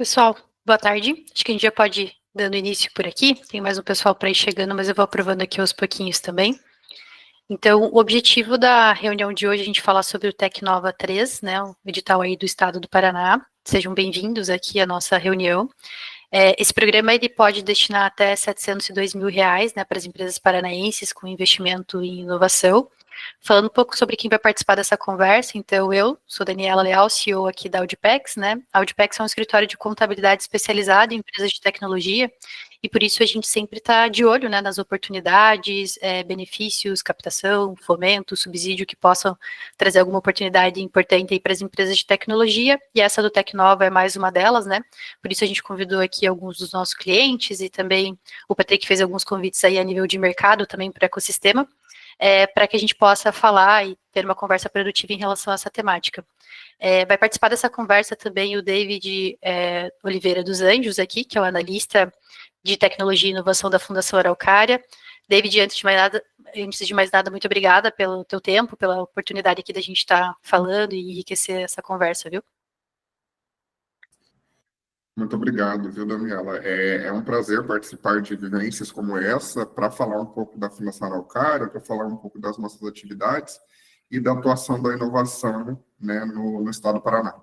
Pessoal, boa tarde. Acho que a gente já pode ir dando início por aqui. Tem mais um pessoal para ir chegando, mas eu vou aprovando aqui aos pouquinhos também. Então, o objetivo da reunião de hoje é a gente falar sobre o Tecnova 3, né, o edital aí do estado do Paraná. Sejam bem-vindos aqui à nossa reunião. Esse programa ele pode destinar até R$ 702 mil, né, para as empresas paranaenses com investimento em inovação. Falando um pouco sobre quem vai participar dessa conversa, então eu sou Daniela Leal, CEO aqui da Audipex, né? A Audipex é um escritório de contabilidade especializado em empresas de tecnologia e por isso a gente sempre está de olho, né, nas oportunidades, benefícios, captação, fomento, subsídio que possam trazer alguma oportunidade importante aí para as empresas de tecnologia, e essa do Tecnova é mais uma delas, né? Por isso a gente convidou aqui alguns dos nossos clientes e também o Patrick fez alguns convites aí a nível de mercado também para o ecossistema, para que a gente possa falar e ter uma conversa produtiva em relação a essa temática. Vai participar dessa conversa também o David Oliveira dos Anjos aqui, que é o analista de tecnologia e inovação da Fundação Araucária. David, antes de mais nada, muito obrigada pelo teu tempo, pela oportunidade aqui da gente estar falando e enriquecer essa conversa, viu? Muito obrigado, viu, Daniela? É um prazer participar de vivências como essa para falar um pouco da Fundação Araucária, para falar um pouco das nossas atividades e da atuação da inovação, né, no estado do Paraná.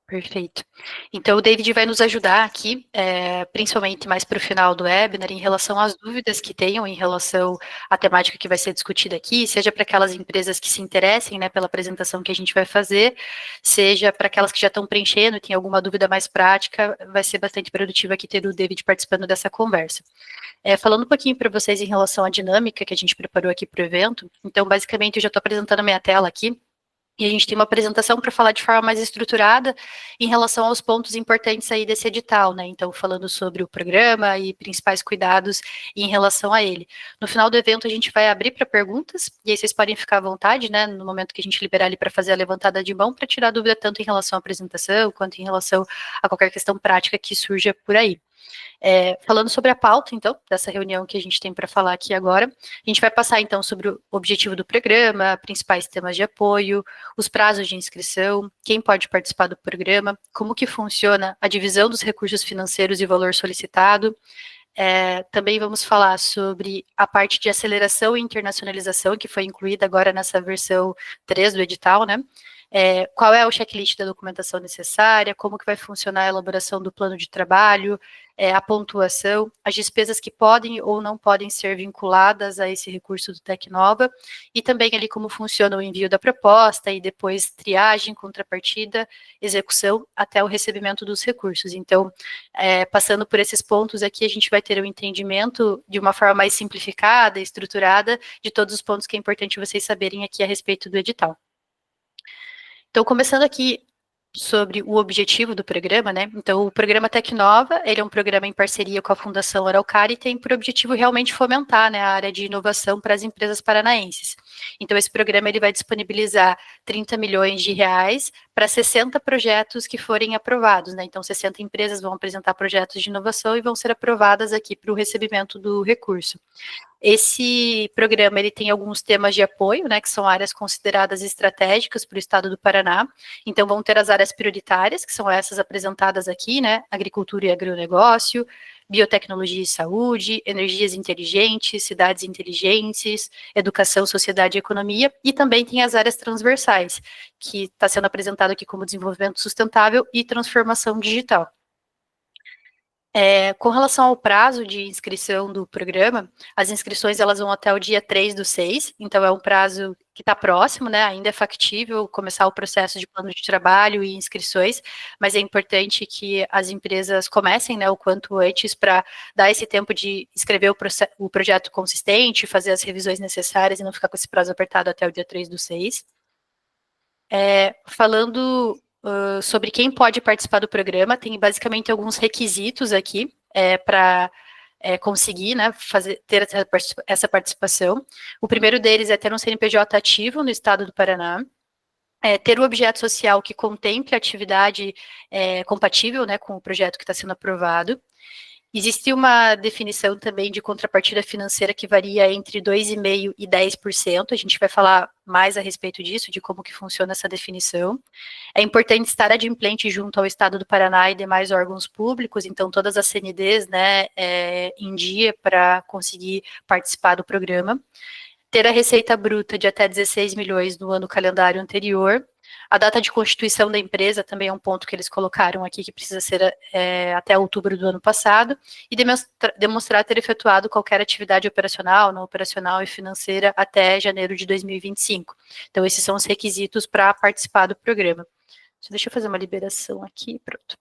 Perfeito. Então, o David vai nos ajudar aqui, principalmente mais para o final do webinar, em relação às dúvidas que tenham em relação à temática que vai ser discutida aqui, seja para aquelas empresas que se interessem, né, pela apresentação que a gente vai fazer, seja para aquelas que já estão preenchendo e têm alguma dúvida mais prática, vai ser bastante produtivo aqui ter o David participando dessa conversa. Falando um pouquinho para vocês em relação à dinâmica que a gente preparou aqui para o evento, então, basicamente, eu já estou apresentando a minha tela aqui, e a gente tem uma apresentação para falar de forma mais estruturada em relação aos pontos importantes aí desse edital, né? Então, falando sobre o programa e principais cuidados em relação a ele. No final do evento, a gente vai abrir para perguntas, e aí vocês podem ficar à vontade, né? No momento que a gente liberar ali para fazer a levantada de mão, para tirar dúvida tanto em relação à apresentação, quanto em relação a qualquer questão prática que surja por aí. Falando sobre a pauta, então, dessa reunião que a gente tem para falar aqui agora, a gente vai passar, então, sobre o objetivo do programa, principais temas de apoio, os prazos de inscrição, quem pode participar do programa, como que funciona a divisão dos recursos financeiros e valor solicitado. Também vamos falar sobre a parte de aceleração e internacionalização, que foi incluída agora nessa versão 3 do edital, né? Qual é o checklist da documentação necessária, como que vai funcionar a elaboração do plano de trabalho, a pontuação, as despesas que podem ou não podem ser vinculadas a esse recurso do Tecnova, e também ali como funciona o envio da proposta e depois triagem, contrapartida, execução, até o recebimento dos recursos. Então, passando por esses pontos aqui, a gente vai ter um entendimento de uma forma mais simplificada, estruturada, de todos os pontos que é importante vocês saberem aqui a respeito do edital. Então, começando aqui sobre o objetivo do programa, né? Então, o programa Tecnova, ele é um programa em parceria com a Fundação Araucária e tem por objetivo realmente fomentar, né, a área de inovação para as empresas paranaenses. Então, esse programa ele vai disponibilizar R$ 30 milhões para 60 projetos que forem aprovados, né? Então, 60 empresas vão apresentar projetos de inovação e vão ser aprovadas aqui para o recebimento do recurso. Esse programa ele tem alguns temas de apoio, né, que são áreas consideradas estratégicas para o estado do Paraná. Então, vão ter as áreas prioritárias, que são essas apresentadas aqui, né, agricultura e agronegócio, biotecnologia e saúde, energias inteligentes, cidades inteligentes, educação, sociedade e economia, e também tem as áreas transversais, que está sendo apresentado aqui como desenvolvimento sustentável e transformação digital. Com relação ao prazo de inscrição do programa, as inscrições elas vão até o dia 3/6, então é um prazo que está próximo, né? Ainda é factível começar o processo de plano de trabalho e inscrições, mas é importante que as empresas comecem, né, o quanto antes para dar esse tempo de escrever o projeto consistente, fazer as revisões necessárias e não ficar com esse prazo apertado até o dia 3/6. Falando sobre quem pode participar do programa, tem basicamente alguns requisitos aqui para conseguir, né, ter essa participação. O primeiro deles é ter um CNPJ ativo no estado do Paraná, ter o objeto social que contemple a atividade compatível, né, com o projeto que está sendo aprovado, Existe uma definição também de contrapartida financeira que varia entre 2,5% e 10%. A gente vai falar mais a respeito disso, de como que funciona essa definição. É importante estar adimplente junto ao Estado do Paraná e demais órgãos públicos, então todas as CNDs, né, em dia para conseguir participar do programa. Ter a receita bruta de até 16 milhões no ano calendário anterior. A data de constituição da empresa também é um ponto que eles colocaram aqui, que precisa ser até outubro do ano passado, e demonstrar ter efetuado qualquer atividade operacional, não operacional e financeira até janeiro de 2025. Então, esses são os requisitos para participar do programa. Deixa eu fazer uma liberação aqui, pronto.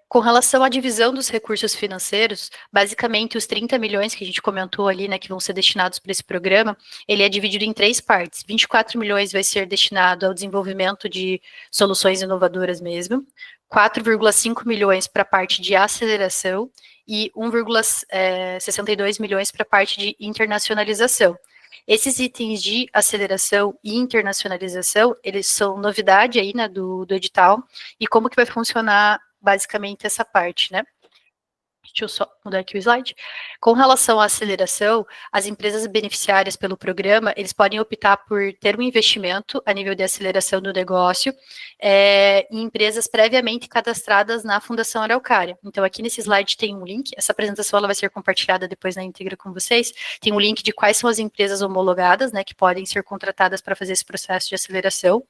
Com relação à divisão dos recursos financeiros, basicamente os 30 milhões que a gente comentou ali, né, que vão ser destinados para esse programa, ele é dividido em 3 partes. 24 milhões vai ser destinado ao desenvolvimento de soluções inovadoras mesmo, 4,5 milhões para a parte de aceleração e 1,62 milhões para a parte de internacionalização. Esses itens de aceleração e internacionalização, eles são novidade aí, né, do edital, e como que vai funcionar basicamente essa parte, né? Deixa eu só mudar aqui o slide. Com relação à aceleração, as empresas beneficiárias pelo programa, eles podem optar por ter um investimento a nível de aceleração do negócio em empresas previamente cadastradas na Fundação Araucária. Então, aqui nesse slide tem um link, essa apresentação ela vai ser compartilhada depois na íntegra com vocês, tem um link de quais são as empresas homologadas, né, que podem ser contratadas para fazer esse processo de aceleração.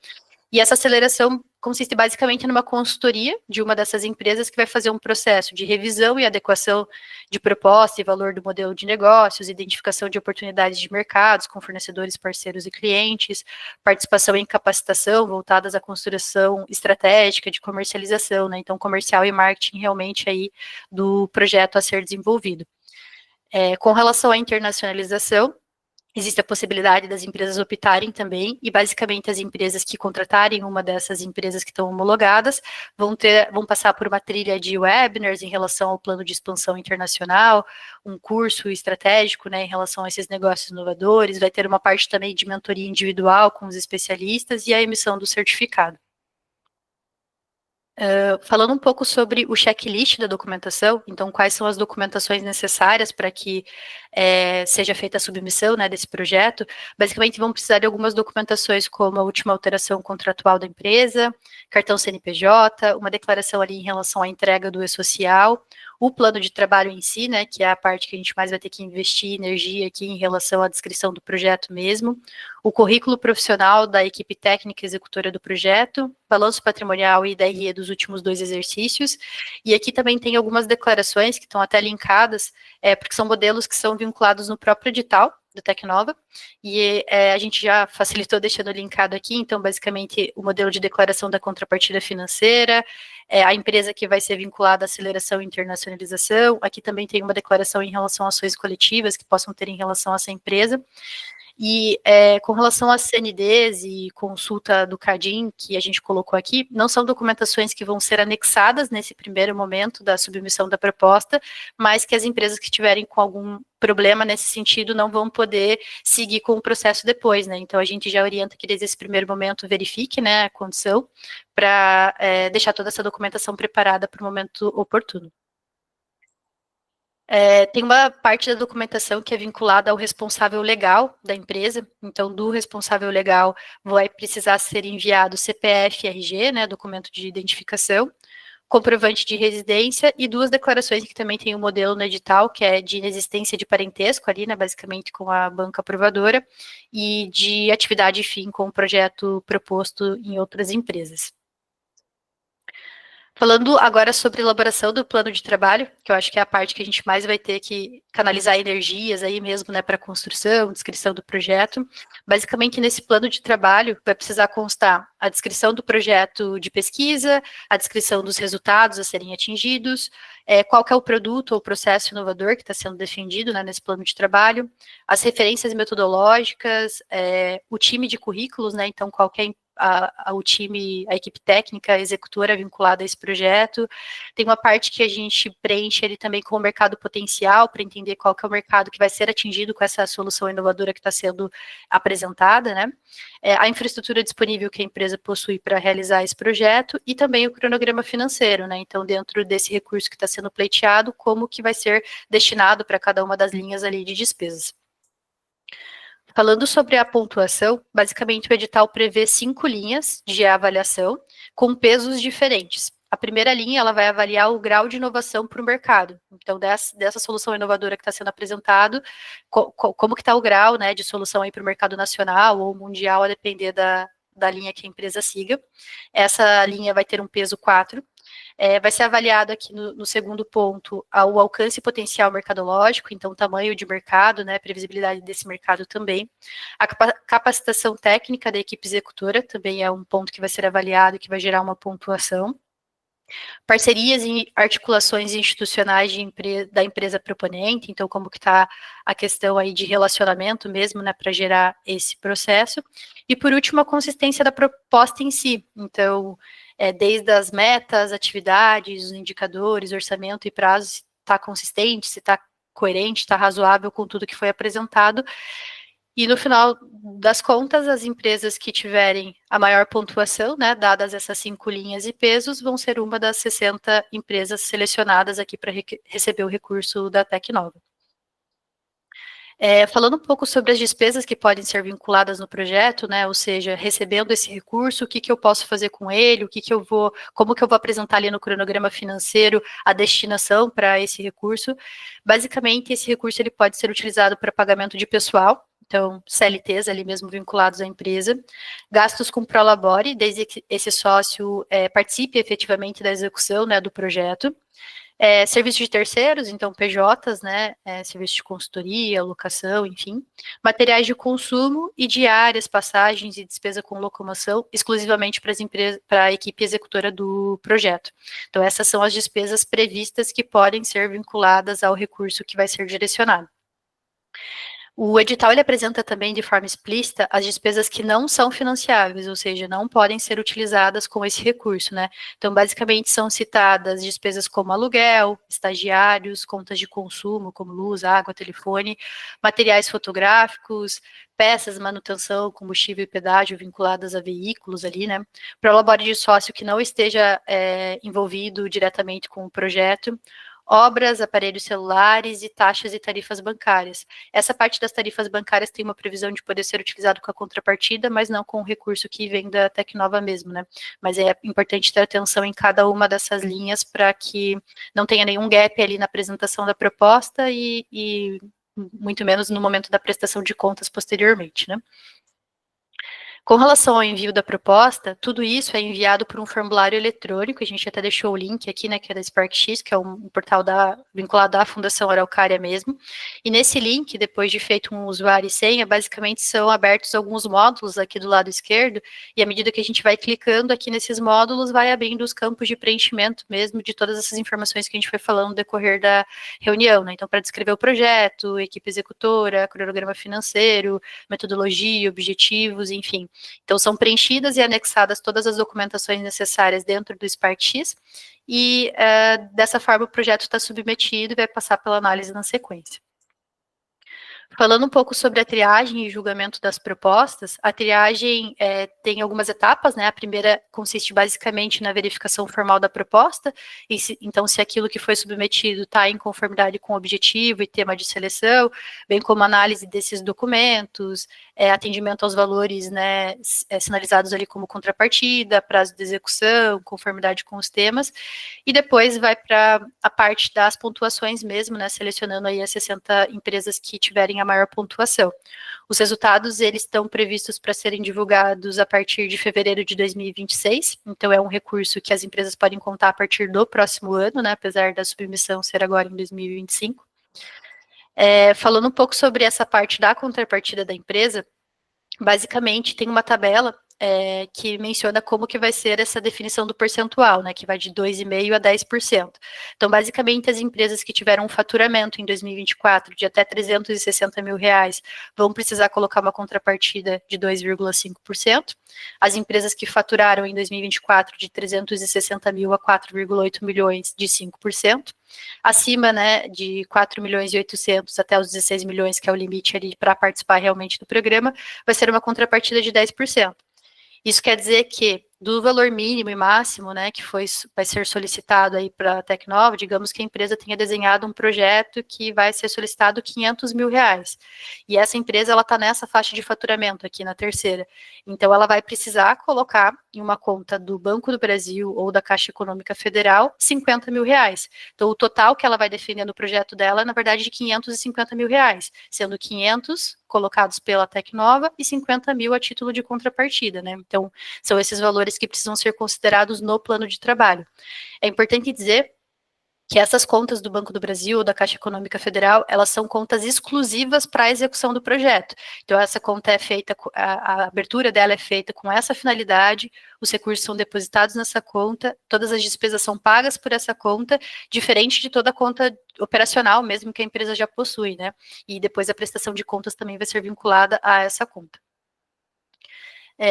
E essa aceleração consiste basicamente numa consultoria de uma dessas empresas que vai fazer um processo de revisão e adequação de proposta e valor do modelo de negócios, identificação de oportunidades de mercados com fornecedores, parceiros e clientes, participação em capacitação voltadas à construção estratégica de comercialização, né? Então, comercial e marketing realmente aí do projeto a ser desenvolvido. Com relação à internacionalização, existe a possibilidade das empresas optarem também, e basicamente as empresas que contratarem uma dessas empresas que estão homologadas vão passar por uma trilha de webinars em relação ao plano de expansão internacional, um curso estratégico, né, em relação a esses negócios inovadores, vai ter uma parte também de mentoria individual com os especialistas e a emissão do certificado. Falando um pouco sobre o checklist da documentação, então quais são as documentações necessárias para que seja feita a submissão, né, desse projeto, basicamente vão precisar de algumas documentações como a última alteração contratual da empresa, cartão CNPJ, uma declaração ali em relação à entrega do e-social, o plano de trabalho em si, né, que é a parte que a gente mais vai ter que investir energia aqui em relação à descrição do projeto mesmo, o currículo profissional da equipe técnica executora do projeto, balanço patrimonial e DRE dos últimos 2 exercícios, e aqui também tem algumas declarações que estão até linkadas, porque são modelos que são vinculados no próprio edital do Tecnova, e a gente já facilitou deixando linkado aqui, então basicamente o modelo de declaração da contrapartida financeira, a empresa que vai ser vinculada à aceleração e internacionalização, aqui também tem uma declaração em relação a ações coletivas que possam ter em relação a essa empresa, e com relação às CNDs e consulta do CADIM, que a gente colocou aqui, não são documentações que vão ser anexadas nesse primeiro momento da submissão da proposta, mas que as empresas que tiverem com algum problema nesse sentido não vão poder seguir com o processo depois, né? Então a gente já orienta que desde esse primeiro momento verifique, né, a condição para deixar toda essa documentação preparada para o momento oportuno. Tem uma parte da documentação que é vinculada ao responsável legal da empresa, então do responsável legal vai precisar ser enviado CPF e RG, né, documento de identificação, comprovante de residência e 2 declarações que também tem um modelo no edital, que é de inexistência de parentesco ali, né, basicamente com a banca aprovadora, e de atividade fim com o projeto proposto em outras empresas. Falando agora sobre elaboração do plano de trabalho, que eu acho que é a parte que a gente mais vai ter que canalizar energias aí mesmo, né, para construção, descrição do projeto. Basicamente, nesse plano de trabalho, vai precisar constar a descrição do projeto de pesquisa, a descrição dos resultados a serem atingidos, qual que é o produto ou processo inovador que está sendo defendido, né, nesse plano de trabalho, as referências metodológicas, o time de currículos, né, então qual que é o time, a equipe técnica, a executora vinculada a esse projeto. Tem uma parte que a gente preenche ele também com o mercado potencial, para entender qual que é o mercado que vai ser atingido com essa solução inovadora que está sendo apresentada, né? A infraestrutura disponível que a empresa possui para realizar esse projeto e também o cronograma financeiro, né? Então, dentro desse recurso que está sendo pleiteado, como que vai ser destinado para cada uma das linhas ali de despesas. Falando sobre a pontuação, basicamente o edital prevê 5 linhas de avaliação com pesos diferentes. A primeira linha, ela vai avaliar o grau de inovação para o mercado. Então, dessa solução inovadora que está sendo apresentado, como que está o grau, né, de solução aí para o mercado nacional ou mundial, a depender da linha que a empresa siga. Essa linha vai ter um peso 4. Vai ser avaliado aqui no segundo ponto o alcance potencial mercadológico, então o tamanho de mercado, né, previsibilidade desse mercado também. A capacitação técnica da equipe executora também é um ponto que vai ser avaliado e que vai gerar uma pontuação. Parcerias e articulações institucionais da empresa proponente, então como que está a questão aí de relacionamento mesmo, né, para gerar esse processo. E por último, a consistência da proposta em si, então desde as metas, atividades, os indicadores, orçamento e prazo, se está consistente, se está coerente, está razoável com tudo que foi apresentado. E no final das contas, as empresas que tiverem a maior pontuação, né, dadas essas 5 linhas e pesos, vão ser uma das 60 empresas selecionadas aqui para receber o recurso da Tecnova. Falando um pouco sobre as despesas que podem ser vinculadas no projeto, né, ou seja, recebendo esse recurso, o que, que eu posso fazer com ele, como que eu vou apresentar ali no cronograma financeiro a destinação para esse recurso. Basicamente, esse recurso ele pode ser utilizado para pagamento de pessoal, então CLTs ali mesmo vinculados à empresa, gastos com prolabore, desde que esse sócio participe efetivamente da execução, né, do projeto. Serviços de terceiros, então PJs, né, serviços de consultoria, locação, enfim, materiais de consumo e diárias, passagens e despesa com locomoção, exclusivamente para a equipe executora do projeto. Então, essas são as despesas previstas que podem ser vinculadas ao recurso que vai ser direcionado. O edital ele apresenta também de forma explícita as despesas que não são financiáveis, ou seja, não podem ser utilizadas com esse recurso, né? Então, basicamente, são citadas despesas como aluguel, estagiários, contas de consumo, como luz, água, telefone, materiais fotográficos, peças, manutenção, combustível e pedágio vinculadas a veículos ali, né? Prolabore de sócio que não esteja envolvido diretamente com o projeto, obras, aparelhos celulares e taxas e tarifas bancárias. Essa parte das tarifas bancárias tem uma previsão de poder ser utilizado com a contrapartida, mas não com o recurso que vem da Tecnova mesmo, né? Mas é importante ter atenção em cada uma dessas linhas para que não tenha nenhum gap ali na apresentação da proposta e muito menos no momento da prestação de contas posteriormente, né? Com relação ao envio da proposta, tudo isso é enviado por um formulário eletrônico, a gente até deixou o link aqui, né, que é da SparkX, que é um portal vinculado à Fundação Araucária mesmo, e nesse link, depois de feito um usuário e senha, basicamente são abertos alguns módulos aqui do lado esquerdo, e à medida que a gente vai clicando aqui nesses módulos, vai abrindo os campos de preenchimento mesmo de todas essas informações que a gente foi falando no decorrer da reunião, né, então para descrever o projeto, equipe executora, cronograma financeiro, metodologia, objetivos, enfim. Então, são preenchidas e anexadas todas as documentações necessárias dentro do SparkX e, dessa forma, o projeto está submetido e vai passar pela análise na sequência. Falando um pouco sobre a triagem e julgamento das propostas, a triagem tem algumas etapas, né? A primeira consiste basicamente na verificação formal da proposta, então se aquilo que foi submetido está em conformidade com o objetivo e tema de seleção, bem como análise desses documentos, atendimento aos valores, né, sinalizados ali como contrapartida, prazo de execução, conformidade com os temas, e depois vai para a parte das pontuações mesmo, né, selecionando aí as 60 empresas que tiverem a maior pontuação. Os resultados, eles estão previstos para serem divulgados a partir de fevereiro de 2026, então é um recurso que as empresas podem contar a partir do próximo ano, né, apesar da submissão ser agora em 2025. Falando um pouco sobre essa parte da contrapartida da empresa, basicamente tem uma tabela que menciona como que vai ser essa definição do percentual, né, que vai de 2,5% a 10%. Então, basicamente, as empresas que tiveram um faturamento em 2024 de até R$360 mil vão precisar colocar uma contrapartida de 2,5%. As empresas que faturaram em 2024 de 360 mil a 4,8 milhões, de 5%. Acima, né, de 4 milhões e 800 até os 16 milhões, que é o limite ali para participar realmente do programa, vai ser uma contrapartida de 10%. Isso quer dizer que do valor mínimo e máximo, né, que vai ser solicitado aí para a Tecnova, digamos que a empresa tenha desenhado um projeto que vai ser solicitado R$500 mil. E essa empresa, ela está nessa faixa de faturamento aqui na terceira. Então, ela vai precisar colocar em uma conta do Banco do Brasil ou da Caixa Econômica Federal R$50 mil. Então, o total que ela vai defender no projeto dela é, na verdade, de R$550 mil, sendo 500 colocados pela Tecnova e 50 mil a título de contrapartida, né? Então, são esses valores que precisam ser considerados no plano de trabalho. É importante dizer que essas contas do Banco do Brasil ou da Caixa Econômica Federal, elas são contas exclusivas para a execução do projeto. Então, essa conta é feita, a abertura dela é feita com essa finalidade, os recursos são depositados nessa conta, todas as despesas são pagas por essa conta, diferente de toda a conta operacional mesmo que a empresa já possui, né? E depois a prestação de contas também vai ser vinculada a essa conta.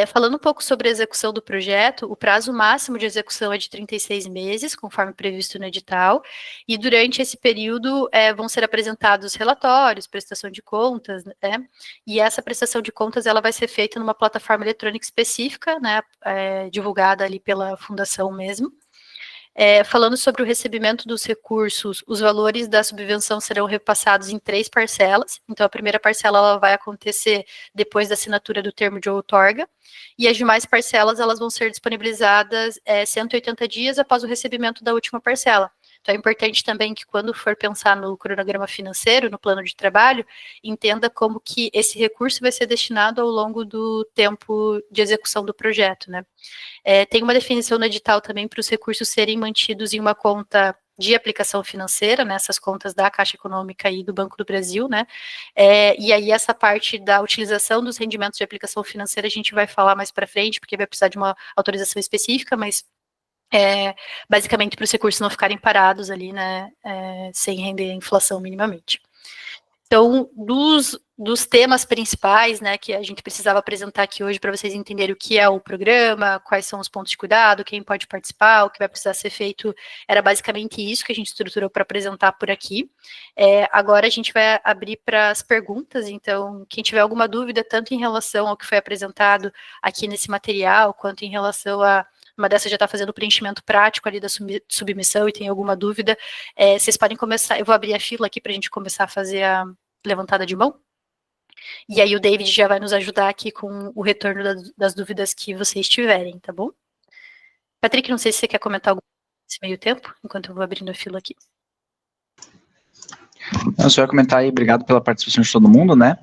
Falando um pouco sobre a execução do projeto, o prazo máximo de execução é de 36 meses, conforme previsto no edital, e durante esse período vão ser apresentados relatórios, prestação de contas, né, e essa prestação de contas ela vai ser feita numa plataforma eletrônica específica, né, divulgada ali pela fundação mesmo. Falando sobre o recebimento dos recursos, os valores da subvenção serão repassados em 3 parcelas. Então, a primeira parcela ela vai acontecer depois da assinatura do termo de outorga, e as demais parcelas elas vão ser disponibilizadas 180 dias após o recebimento da última parcela. Então, é importante também que quando for pensar no cronograma financeiro, no plano de trabalho, entenda como que esse recurso vai ser destinado ao longo do tempo de execução do projeto, né? Tem uma definição no edital também para os recursos serem mantidos em uma conta de aplicação financeira, nessas contas da Caixa Econômica e do Banco do Brasil, né? E aí essa parte da utilização dos rendimentos de aplicação financeira a gente vai falar mais para frente, porque vai precisar de uma autorização específica, mas basicamente para os recursos não ficarem parados ali, né? Sem render a inflação minimamente. Então, dos temas principais, né, que a gente precisava apresentar aqui hoje para vocês entenderem o que é o programa, quais são os pontos de cuidado, quem pode participar, o que vai precisar ser feito, era basicamente isso que a gente estruturou para apresentar por aqui. Agora a gente vai abrir para as perguntas, então, quem tiver alguma dúvida, tanto em relação ao que foi apresentado aqui nesse material, quanto em relação a uma dessas já está fazendo o preenchimento prático ali da submissão e tem alguma dúvida, vocês podem começar, eu vou abrir a fila aqui para a gente começar a fazer a levantada de mão, e aí o David já vai nos ajudar aqui com o retorno das dúvidas que vocês tiverem, tá bom? Patrick, não sei se você quer comentar algo nesse meio tempo, enquanto eu vou abrindo a fila aqui. Eu só ia comentar aí, obrigado pela participação de todo mundo, né?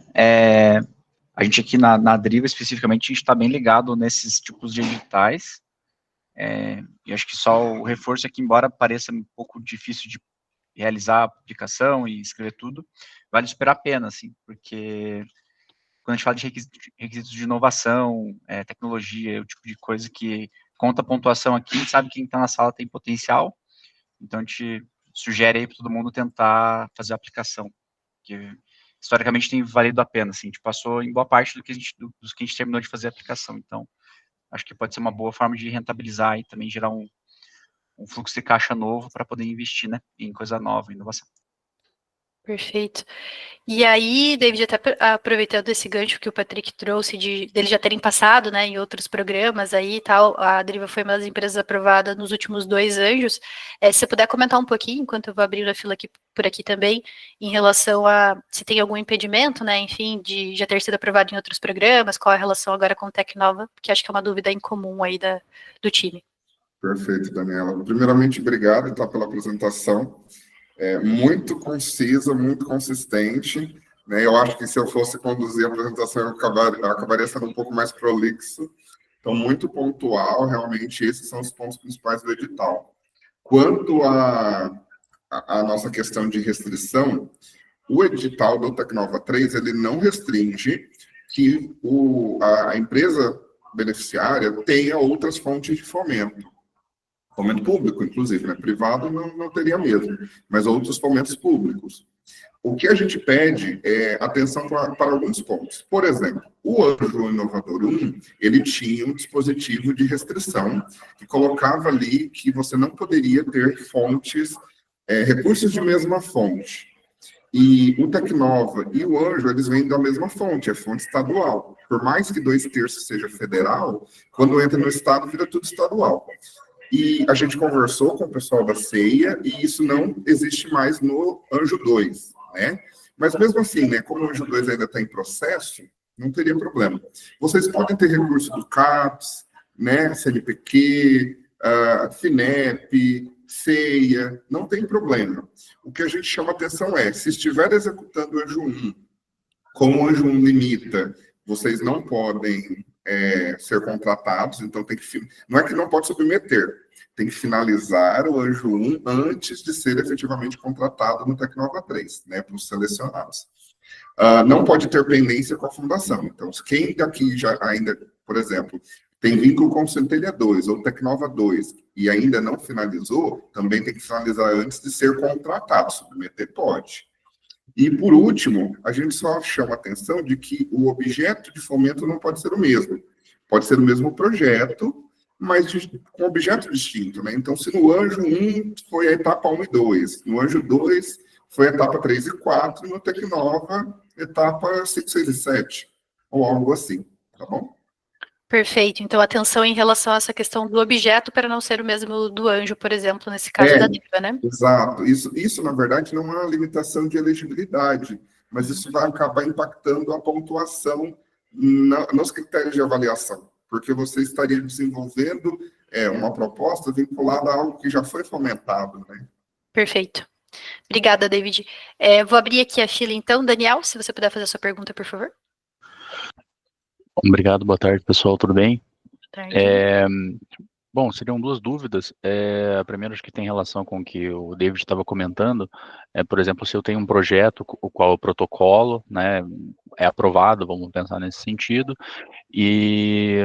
A gente aqui na Driva, especificamente, a gente está bem ligado nesses tipos de editais, e acho que só o reforço aqui, embora pareça um pouco difícil de realizar a publicação e escrever tudo, vale super a pena, assim, porque quando a gente fala de requisitos de inovação, tecnologia, o tipo de coisa que conta a pontuação aqui, a gente sabe que quem está na sala tem potencial, então a gente sugere aí para todo mundo tentar fazer a aplicação, que historicamente tem valido a pena, assim, a gente passou em boa parte dos que a gente terminou de fazer a aplicação, então acho que pode ser uma boa forma de rentabilizar e também gerar um fluxo de caixa novo para poder investir, né, em coisa nova, inovação. Perfeito. E aí, David, até aproveitando esse gancho que o Patrick trouxe dele já terem passado, né, em outros programas aí e tal, a Driva foi uma das empresas aprovadas nos últimos 2 anjos, se você puder comentar um pouquinho, enquanto eu vou abrir a fila aqui, por aqui também, em relação a se tem algum impedimento, né, enfim, de já ter sido aprovado em outros programas, qual é a relação agora com o Tecnova, porque acho que é uma dúvida incomum aí do time. Perfeito, Daniela. Primeiramente, obrigado, tá, pela apresentação. Muito concisa, muito consistente, né? Eu acho que se eu fosse conduzir a apresentação, eu acabaria sendo um pouco mais prolixo. Então, muito pontual, realmente, esses são os pontos principais do edital. Quanto à nossa questão de restrição, o edital do Tecnova 3, ele não restringe que a empresa beneficiária tenha outras fontes de fomento público, inclusive, né? Privado não teria mesmo, mas outros fomentos públicos. O que a gente pede é atenção para alguns pontos. Por exemplo, o Anjo Inovador 1, ele tinha um dispositivo de restrição que colocava ali que você não poderia ter fontes, recursos de mesma fonte. E o Tecnova e o Anjo, eles vêm da mesma fonte, é fonte estadual. Por mais que 2/3 seja federal, quando entra no estado, vira tudo estadual. E a gente conversou com o pessoal da CEIA e isso não existe mais no Anjo 2, né? Mas mesmo assim, né, como o Anjo 2 ainda está em processo, não teria problema. Vocês podem ter recurso do CAPES, né, CNPq, FINEP, CEIA, não tem problema. O que a gente chama atenção é, se estiver executando o Anjo 1, como o Anjo 1 limita, vocês não podem ser contratados, então tem que, não é que não pode submeter, tem que finalizar o Anjo 1 antes de ser efetivamente contratado no Tecnova 3, né, para os selecionados. Não pode ter pendência com a fundação. Então, quem daqui já ainda, por exemplo, tem vínculo com o Centelha 2 ou Tecnova 2 e ainda não finalizou, também tem que finalizar antes de ser contratado. Submeter pode. E, por último, a gente só chama a atenção de que o objeto de fomento não pode ser o mesmo. Pode ser o mesmo projeto, mas com objeto distinto, né? Então, se no Anjo 1 foi a etapa 1 e 2, no Anjo 2 foi a etapa 3 e 4, e no Tecnova, etapa 5, 6 e 7, ou algo assim, tá bom? Perfeito. Então, atenção em relação a essa questão do objeto para não ser o mesmo do Anjo, por exemplo, nesse caso da DIVA, né? Exato. Isso, na verdade, não é uma limitação de elegibilidade, mas isso vai acabar impactando a pontuação nos critérios de avaliação, porque você estaria desenvolvendo uma proposta vinculada a algo que já foi fomentado, né? Perfeito. Obrigada, David. Vou abrir aqui a fila, então. Daniel, se você puder fazer a sua pergunta, por favor. Obrigado, boa tarde, pessoal, tudo bem? Boa tarde. Bom, seriam duas dúvidas. A primeira, acho que tem relação com o que o David estava comentando. Por exemplo, se eu tenho um projeto, o qual o protocolo, né, é aprovado, vamos pensar nesse sentido, e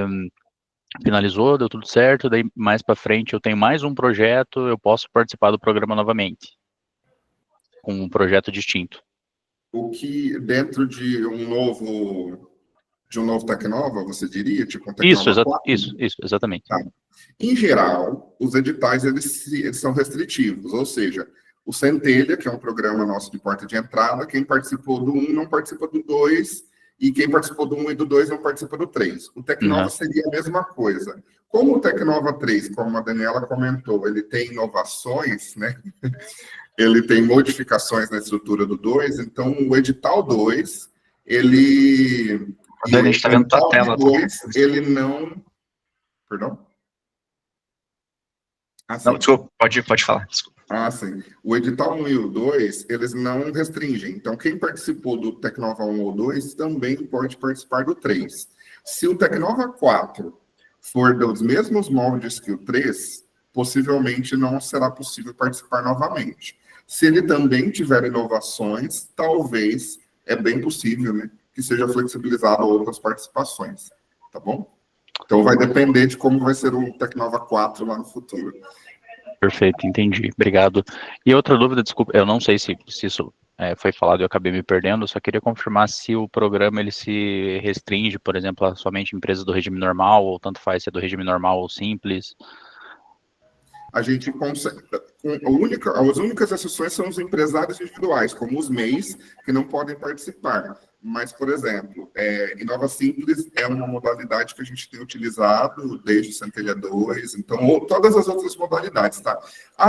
finalizou, deu tudo certo, daí mais para frente eu tenho mais um projeto, eu posso participar do programa novamente, com um projeto distinto. O que dentro de um novo Tecnova, você diria? Tipo um Tecnova 4? Isso, exatamente. Tá. Em geral, os editais eles são restritivos, ou seja, o Centelha, que é um programa nosso de porta de entrada, quem participou do 1 não participa do 2, e quem participou do 1 e do 2 não participa do 3. O Tecnova seria a mesma coisa. Como o Tecnova 3, como a Daniela comentou, ele tem inovações, né? Ele tem modificações na estrutura do 2, então o edital 2, ele... Dani, a gente está vendo a tela. 2, ele não... Perdão? Não, desculpa, pode falar, desculpa. Sim. O edital 1 e o 2, eles não restringem. Então, quem participou do Tecnova 1 ou 2 também pode participar do 3. Se o Tecnova 4 for dos mesmos moldes que o 3, possivelmente não será possível participar novamente. Se ele também tiver inovações, talvez, é bem possível, né, que seja flexibilizado a outras participações. Tá bom? Então, vai depender de como vai ser o Tecnova 4 lá no futuro. Perfeito, entendi. Obrigado. E outra dúvida, desculpa, eu não sei se isso foi falado e eu acabei me perdendo, eu só queria confirmar se o programa ele se restringe, por exemplo, a somente empresas do regime normal, ou tanto faz ser do regime normal ou simples. A gente consegue... As únicas exceções são os empresários individuais, como os MEIs, que não podem participar. Mas, por exemplo, Inova Simples é uma modalidade que a gente tem utilizado desde o Centelha 2, então, todas as outras modalidades, tá?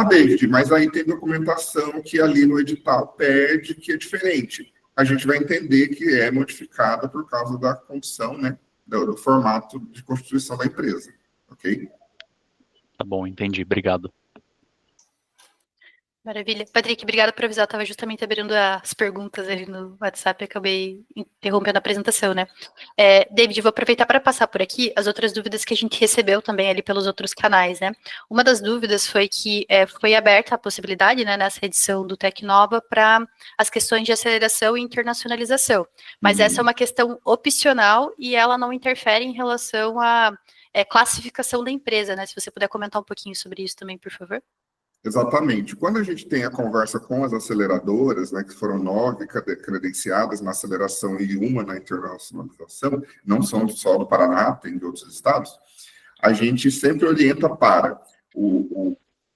David, mas aí tem documentação que ali no edital pede que é diferente. A gente vai entender que é modificada por causa da condição, né, do formato de constituição da empresa, ok? Tá bom, entendi, obrigado. Maravilha. Patrick, obrigada por avisar. Eu estava justamente abrindo as perguntas ali no WhatsApp e acabei interrompendo a apresentação, né? David, vou aproveitar para passar por aqui as outras dúvidas que a gente recebeu também ali pelos outros canais, né? Uma das dúvidas foi que foi aberta a possibilidade, né, nessa edição do Tecnova para as questões de aceleração e internacionalização. Mas essa é uma questão opcional e ela não interfere em relação à classificação da empresa, né? Se você puder comentar um pouquinho sobre isso também, por favor. Exatamente. Quando a gente tem a conversa com as aceleradoras, né, que foram 9 credenciadas na aceleração e uma na internacionalização, não são só do Paraná, tem de outros estados, a gente sempre orienta para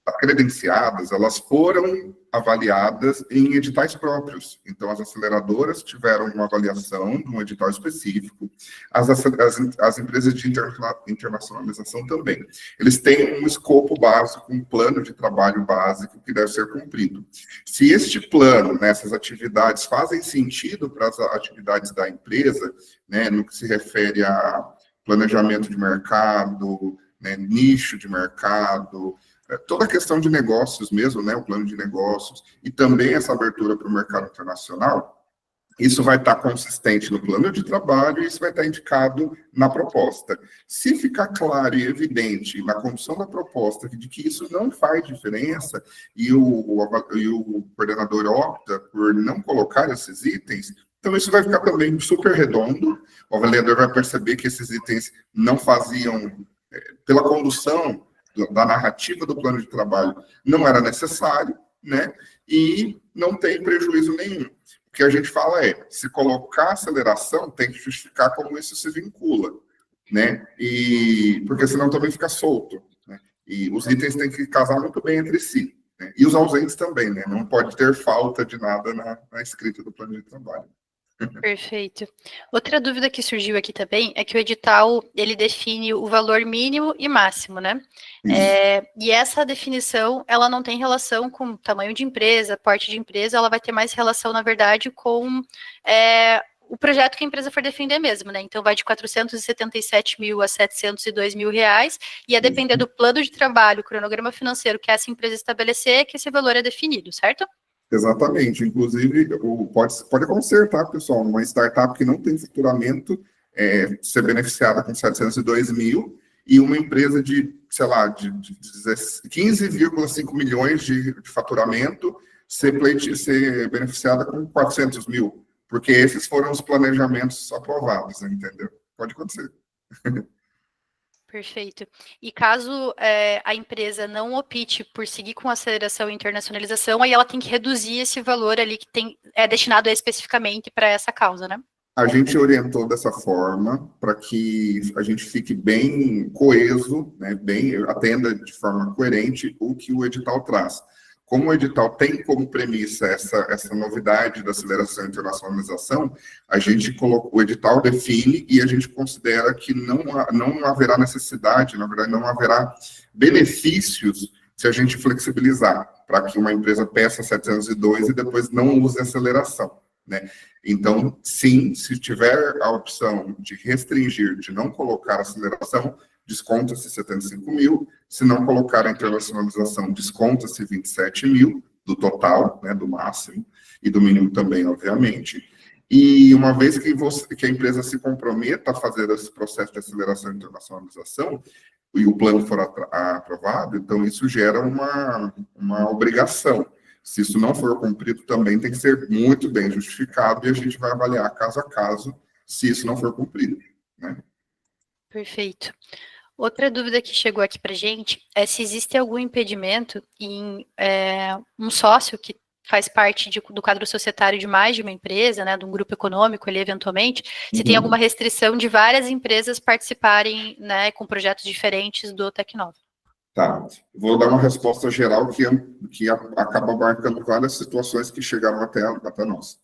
as credenciadas, elas foram avaliadas em editais próprios. Então, as aceleradoras tiveram uma avaliação de um edital específico, as empresas de internacionalização também. Eles têm um escopo básico, um plano de trabalho básico que deve ser cumprido. Se este plano, essas atividades fazem sentido para as atividades da empresa, né, no que se refere a planejamento de mercado, né, nicho de mercado, toda a questão de negócios mesmo, né, o plano de negócios, e também essa abertura para o mercado internacional, isso vai estar consistente no plano de trabalho e isso vai estar indicado na proposta. Se ficar claro e evidente na condição da proposta de que isso não faz diferença e o coordenador opta por não colocar esses itens, então isso vai ficar também super redondo, o avaliador vai perceber que esses itens não faziam, pela condução da narrativa do plano de trabalho, não era necessário, né? E não tem prejuízo nenhum. O que a gente fala se colocar aceleração, tem que justificar como isso se vincula, né? E porque senão também fica solto, né? E os itens têm que casar muito bem entre si, né? E os ausentes também, né? Não pode ter falta de nada na escrita do plano de trabalho. Perfeito. Outra dúvida que surgiu aqui também é que o edital, ele define o valor mínimo e máximo, né? E essa definição, ela não tem relação com tamanho de empresa, porte de empresa, ela vai ter mais relação, na verdade, com o projeto que a empresa for defender mesmo, né? Então, vai de 477 mil a 702 mil reais, e a depender do plano de trabalho, cronograma financeiro que essa empresa estabelecer, que esse valor é definido, certo? Exatamente. Inclusive, pode acontecer, tá, pessoal? Uma startup que não tem faturamento ser beneficiada com 702 mil e uma empresa de, sei lá, de 15,5 milhões de faturamento ser beneficiada com 400 mil, porque esses foram os planejamentos aprovados, entendeu? Pode acontecer. Perfeito. E caso a empresa não opte por seguir com aceleração e internacionalização, aí ela tem que reduzir esse valor ali que é destinado especificamente para essa causa, né? A gente orientou dessa forma para que a gente fique bem coeso, né, atenda de forma coerente o que o edital traz. Como o edital tem como premissa essa novidade da aceleração e internacionalização, a gente colocou, o edital define e a gente considera que não haverá necessidade, na verdade, não haverá benefícios se a gente flexibilizar, para que uma empresa peça 702 e depois não use aceleração, né? Então, sim, se tiver a opção de restringir, de não colocar aceleração, desconta-se 75 mil, se não colocar a internacionalização, desconta-se 27 mil do total, né, do máximo, e do mínimo também, obviamente. E uma vez que a empresa se comprometa a fazer esse processo de aceleração e internacionalização, e o plano for aprovado, então isso gera uma obrigação. Se isso não for cumprido, também tem que ser muito bem justificado, e a gente vai avaliar caso a caso se isso não for cumprido, né? Perfeito. Outra dúvida que chegou aqui para a gente é se existe algum impedimento em um sócio que faz parte do quadro societário de mais de uma empresa, né, de um grupo econômico ali, eventualmente, se tem alguma restrição de várias empresas participarem, né, com projetos diferentes do Tecnova. Tá, vou dar uma resposta geral que acaba abarcando várias situações que chegaram até nós.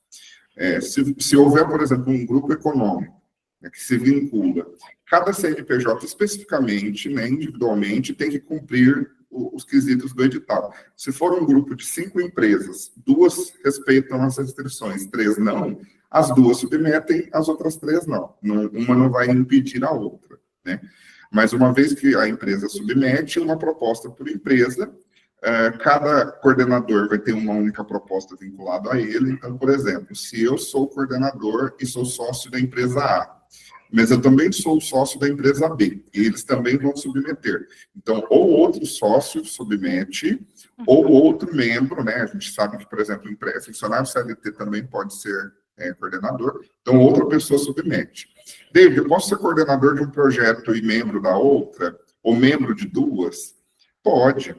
Se houver, por exemplo, um grupo econômico, né, que se vincula, cada CNPJ especificamente, né, individualmente, tem que cumprir os quesitos do edital. Se for um grupo de 5 empresas, 2 respeitam as restrições, 3 não, as 2 submetem, as outras 3 não. Uma não vai impedir a outra, né? Mas uma vez que a empresa submete uma proposta por empresa, Cada coordenador vai ter uma única proposta vinculada a ele. Então, por exemplo, se eu sou coordenador e sou sócio da empresa A, mas eu também sou sócio da empresa B, e eles também vão submeter. Então, ou outro sócio submete, ou outro membro, né? A gente sabe que, por exemplo, funcionário CLT também pode ser coordenador, então outra pessoa submete. David, eu posso ser coordenador de um projeto e membro da outra, ou membro de duas? Pode.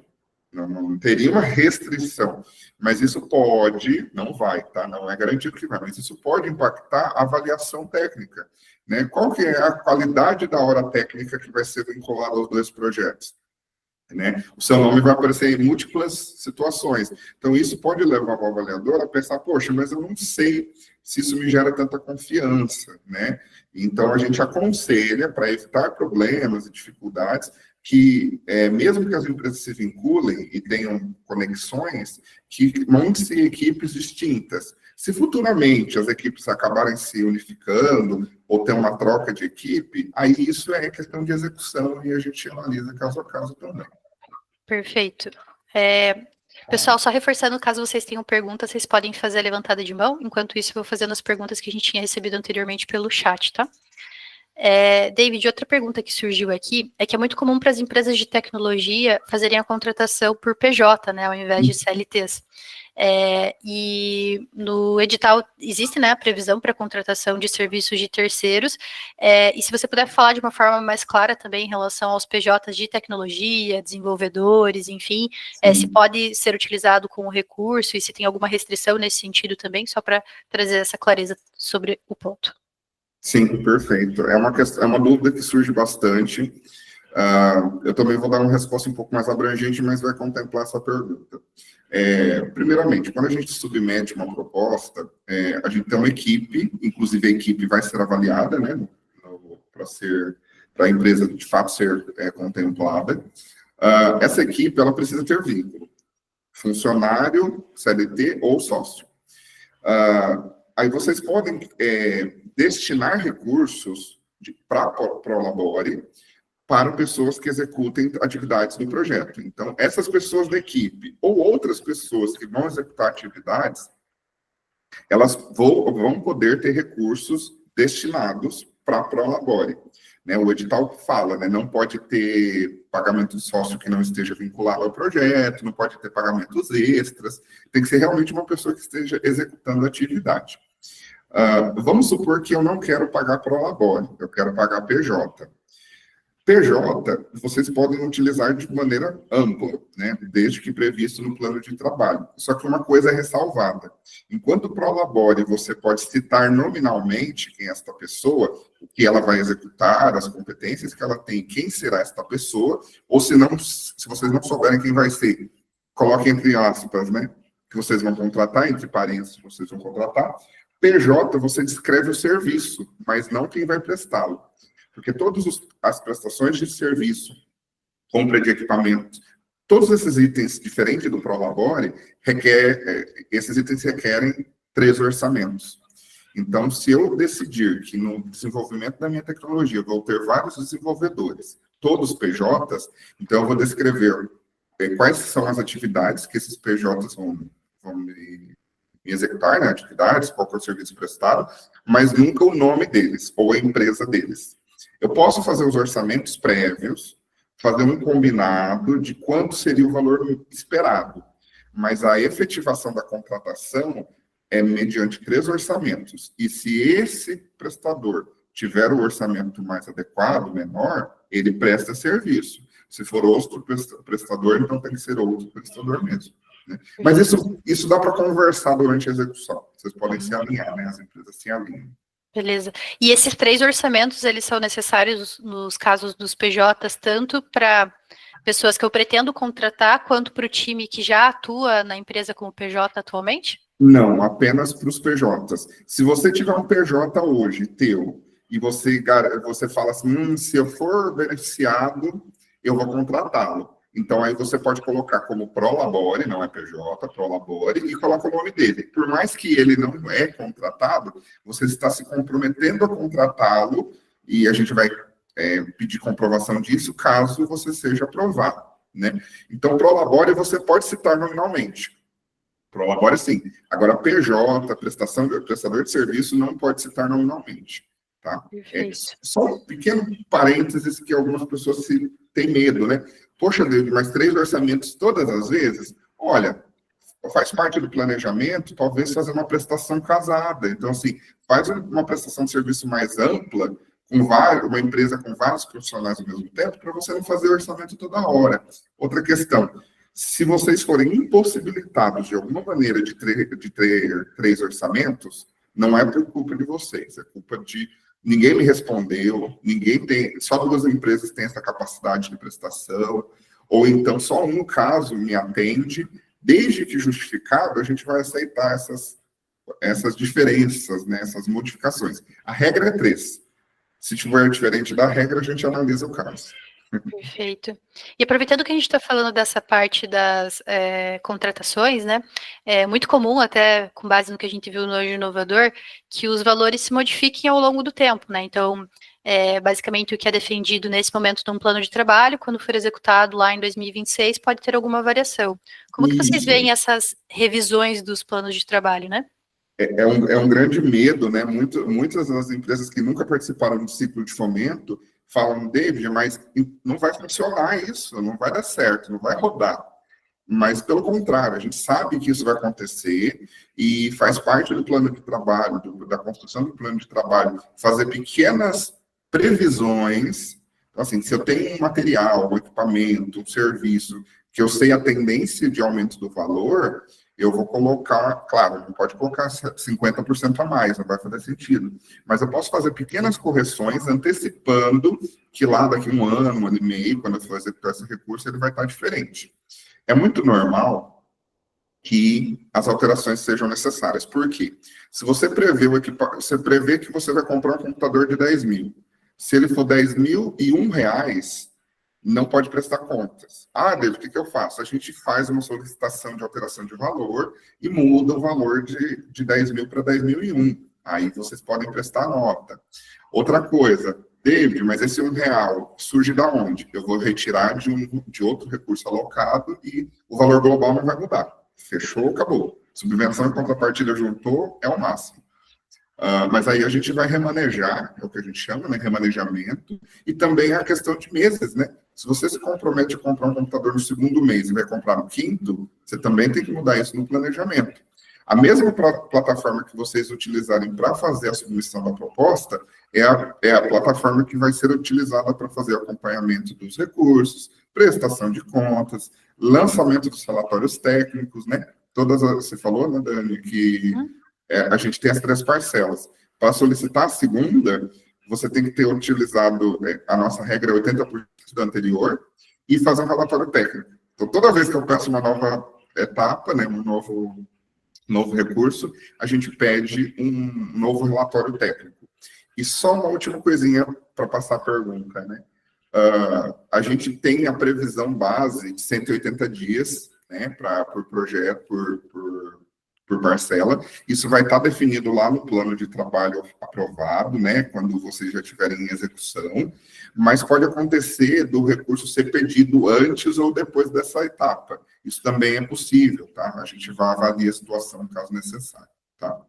Não teria uma restrição, mas isso pode, não vai, tá? Não é garantido que vai, mas isso pode impactar a avaliação técnica, né? Qual que é a qualidade da hora técnica que vai ser vinculada aos dois projetos, né? O seu nome vai aparecer em múltiplas situações. Então, isso pode levar o avaliador a pensar, poxa, mas eu não sei se isso me gera tanta confiança, né? Então, a gente aconselha, para evitar problemas e dificuldades, que, mesmo que as empresas se vinculem e tenham conexões, que montem-se equipes distintas. Se futuramente as equipes acabarem se unificando ou ter uma troca de equipe, aí isso é questão de execução e a gente analisa caso a caso também. Perfeito. Pessoal, só reforçando, caso vocês tenham perguntas, vocês podem fazer a levantada de mão. Enquanto isso, eu vou fazendo as perguntas que a gente tinha recebido anteriormente pelo chat, tá? David, outra pergunta que surgiu aqui é que é muito comum para as empresas de tecnologia fazerem a contratação por PJ, né, ao invés de CLTs. E no edital existe, né, a previsão para contratação de serviços de terceiros, e se você puder falar de uma forma mais clara também em relação aos PJs de tecnologia, desenvolvedores, enfim, se pode ser utilizado como recurso e se tem alguma restrição nesse sentido também, só para trazer essa clareza sobre o ponto. Sim, perfeito. É uma dúvida que surge bastante. Eu também vou dar uma resposta um pouco mais abrangente, mas vai contemplar essa pergunta. Primeiramente, quando a gente submete uma proposta, a gente tem uma equipe, inclusive a equipe vai ser avaliada, né, para a empresa de fato ser contemplada. Essa equipe, ela precisa ter vínculo, funcionário, CLT ou sócio. Aí vocês podem destinar recursos para Prolabore para pessoas que executem atividades no projeto. Então, essas pessoas da equipe ou outras pessoas que vão executar atividades, elas vão poder ter recursos destinados para Prolabore. Né, o edital fala, né, não pode ter pagamento de sócio que não esteja vinculado ao projeto, não pode ter pagamentos extras, tem que ser realmente uma pessoa que esteja executando a atividade. Vamos supor que eu não quero pagar Prolabore, eu quero pagar PJ. PJ, vocês podem utilizar de maneira ampla, né, desde que previsto no plano de trabalho. Só que uma coisa é ressalvada. Enquanto Prolabore, você pode citar nominalmente quem é esta pessoa, o que ela vai executar, as competências que ela tem, quem será esta pessoa, ou se vocês não souberem quem vai ser, coloquem entre aspas, né, que vocês vão contratar, entre parênteses, vocês vão contratar. PJ, você descreve o serviço, mas não quem vai prestá-lo. Porque todas as prestações de serviço, compra de equipamentos, todos esses itens, diferente do Prolabore, esses itens requerem 3 orçamentos. Então, se eu decidir que no desenvolvimento da minha tecnologia vou ter vários desenvolvedores, todos PJs, então eu vou descrever quais são as atividades que esses PJs vão me executar, né, atividades, qual é o serviço prestado, mas nunca o nome deles, ou a empresa deles. Eu posso fazer os orçamentos prévios, fazer um combinado de quanto seria o valor esperado, mas a efetivação da contratação é mediante 3 orçamentos. E se esse prestador tiver o orçamento mais adequado, menor, ele presta serviço. Se for outro prestador, então tem que ser outro prestador mesmo. Né? Mas isso dá para conversar durante a execução. Vocês podem se alinhar, né? As empresas se alinham. Beleza. E esses 3 orçamentos, eles são necessários nos casos dos PJs, tanto para pessoas que eu pretendo contratar, quanto para o time que já atua na empresa como PJ atualmente? Não, apenas para os PJs. Se você tiver um PJ hoje, teu, e você fala assim, se eu for beneficiado, eu vou contratá-lo. Então, aí você pode colocar como Prolabore, não é PJ, Prolabore, e coloca o nome dele. Por mais que ele não é contratado, você está se comprometendo a contratá-lo, e a gente vai pedir comprovação disso caso você seja aprovado. né? Então, Prolabore você pode citar nominalmente. Prolabore sim. Agora, PJ, prestador de serviço, não pode citar nominalmente, tá? Perfeito. Só um pequeno parênteses que algumas pessoas têm medo, né? Poxa, Deus, mas 3 orçamentos todas as vezes? Olha, faz parte do planejamento, talvez fazer uma prestação casada. Então, assim, faz uma prestação de serviço mais ampla, com uma empresa com vários profissionais ao mesmo tempo, para você não fazer orçamento toda hora. Outra questão, se vocês forem impossibilitados de alguma maneira de ter 3 orçamentos, não é por culpa de vocês, é culpa de ninguém me respondeu, ninguém tem, só 2 empresas têm essa capacidade de prestação, ou então só um caso me atende. Desde que justificado, a gente vai aceitar essas diferenças, né, essas modificações. A regra é 3. Se tiver diferente da regra, a gente analisa o caso. Perfeito. E aproveitando que a gente está falando dessa parte das contratações, né? É muito comum, até com base no que a gente viu no Hoje Inovador, que os valores se modifiquem ao longo do tempo, né? Então, basicamente, o que é defendido nesse momento num plano de trabalho, quando for executado lá em 2026, pode ter alguma variação. Como que vocês veem essas revisões dos planos de trabalho, né? É um grande medo, né? Muitas das empresas que nunca participaram do ciclo de fomento falam, David, mas não vai funcionar isso, não vai dar certo, não vai rodar. Mas, pelo contrário, a gente sabe que isso vai acontecer e faz parte do plano de trabalho, da construção do plano de trabalho, fazer pequenas previsões. Então, assim, se eu tenho um material, um equipamento, um serviço, que eu sei a tendência de aumento do valor, eu vou colocar, claro, não pode colocar 50% a mais, não vai fazer sentido. Mas eu posso fazer pequenas correções, antecipando que lá daqui um ano e meio, quando eu for executar esse recurso, ele vai estar diferente. É muito normal que as alterações sejam necessárias. Por quê? Se você você prevê que você vai comprar um computador de 10 mil. Se ele for 10.001 reais, não pode prestar contas. Ah, David, o que eu faço? A gente faz uma solicitação de alteração de valor e muda o valor de 10 mil para 10.001. Aí vocês podem prestar nota. Outra coisa, David, mas esse R$1 surge da onde? Eu vou retirar de outro recurso alocado e o valor global não vai mudar. Fechou, acabou. Subvenção e contrapartida juntou, é o máximo. Mas aí a gente vai remanejar, é o que a gente chama, né, remanejamento, e também a questão de meses, né? Se você se compromete a comprar um computador no 2º mês e vai comprar no 5º, você também tem que mudar isso no planejamento. A mesma plataforma que vocês utilizarem para fazer a submissão da proposta é a plataforma que vai ser utilizada para fazer acompanhamento dos recursos, prestação de contas, lançamento dos relatórios técnicos, né? Você falou, né, Dani, que a gente tem as 3 parcelas. Para solicitar a segunda, você tem que ter utilizado, a nossa regra é 80% do anterior, e fazer um relatório técnico. Então, toda vez que eu peço uma nova etapa, né, um novo recurso, a gente pede um novo relatório técnico. E só uma última coisinha para passar a pergunta, né? A gente tem a previsão base de 180 dias, né, por projeto, por parcela. Isso vai estar definido lá no plano de trabalho aprovado, né, quando vocês já estiverem em execução, mas pode acontecer do recurso ser pedido antes ou depois dessa etapa. Isso também é possível, tá? A gente vai avaliar a situação caso necessário, tá?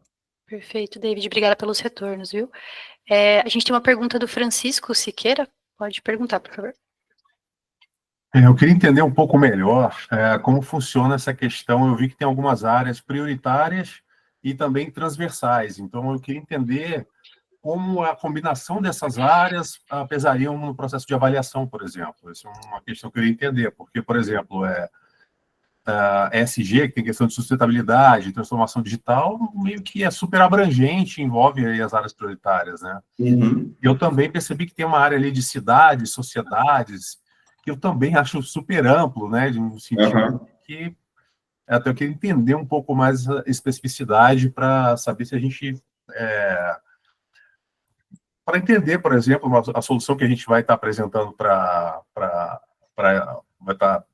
Perfeito, David, obrigada pelos retornos, viu? A gente tem uma pergunta do Francisco Siqueira, pode perguntar, por favor. Eu queria entender um pouco melhor como funciona essa questão. Eu vi que tem algumas áreas prioritárias e também transversais. Então, eu queria entender como a combinação dessas áreas pesariam no processo de avaliação, por exemplo. Essa é uma questão que eu queria entender, porque, por exemplo, a ESG, que tem questão de sustentabilidade, transformação digital, meio que é super abrangente, envolve aí as áreas prioritárias, né? Uhum. Eu também percebi que tem uma área ali de cidades, sociedades, que eu também acho super amplo, né, de um sentido que até eu queria entender um pouco mais a especificidade para saber se a gente para entender, por exemplo, a solução que a gente vai estar apresentando vai estar